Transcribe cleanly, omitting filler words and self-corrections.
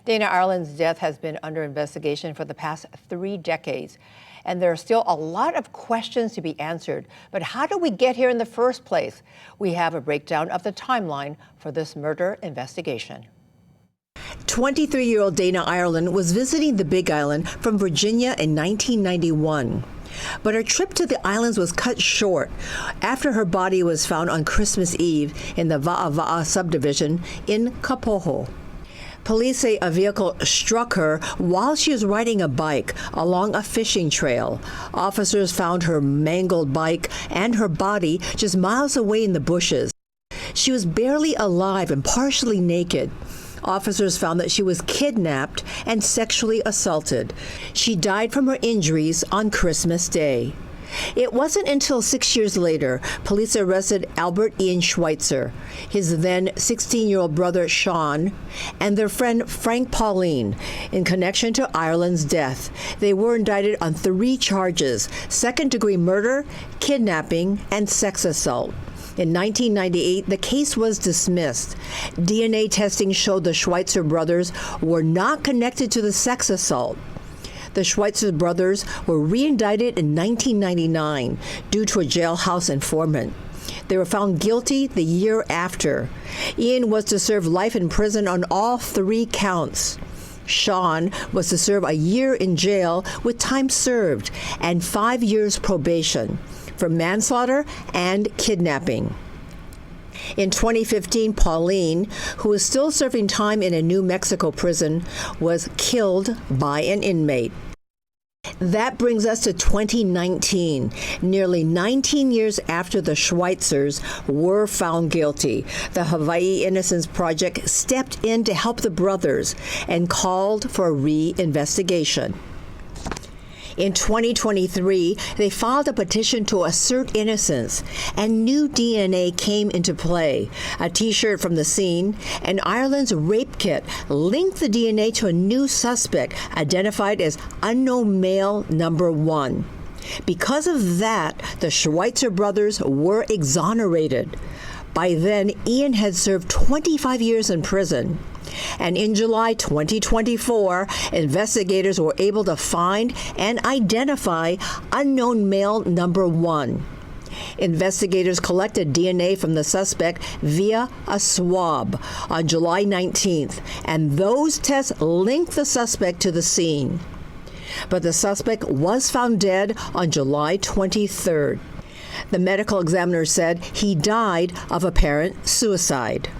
Dana Ireland's death has been under investigation for the past 3 decades, and there are still a lot of questions to be answered. But how did we get here in the first place? We have a breakdown of the timeline for this murder investigation. 23-year-old Dana Ireland was visiting the Big Island from Virginia in 1991. But her trip to the islands was cut short after her body was found on Christmas Eve in the Va'ava'a subdivision in Kapoho. Police say a vehicle struck her while she was riding a bike along a fishing trail. Officers found her mangled bike and her body just miles away in the bushes. She was barely alive and partially naked. Officers found that she was kidnapped and sexually assaulted. She died from her injuries on Christmas Day. It wasn't until 6 years later, police arrested Albert Ian Schweitzer, his then 16-year-old brother Sean, and their friend Frank Pauline in connection to Ireland's death. They were indicted on 3 charges: second-degree murder, kidnapping, and sex assault. In 1998, the case was dismissed. DNA testing showed the Schweitzer brothers were not connected to the sex assault. The Schweitzer brothers were re-indicted in 1999 due to a jailhouse informant. They were found guilty the year after. Ian was to serve life in prison on all 3 counts. Sean was to serve a year in jail with time served and 5 years probation for manslaughter and kidnapping. In 2015, Pauline, who was still serving time in a New Mexico prison, was killed by an inmate. That brings us to 2019, nearly 19 years after the Schweitzers were found guilty. The Hawaii Innocence Project stepped in to help the brothers and called for a re-investigation. In 2023, they filed a petition to assert innocence, and new DNA came into play. A T-shirt from the scene and Ireland's rape kit linked the DNA to a new suspect identified as unknown male number 1. Because of that, the Schweitzer brothers were exonerated. By then, Ian had served 25 years in prison. And in July 2024, investigators were able to find and identify unknown male number 1. Investigators collected DNA from the suspect via a swab on July 19th, and those tests linked the suspect to the scene. But the suspect was found dead on July 23rd. The medical examiner said he died of apparent suicide.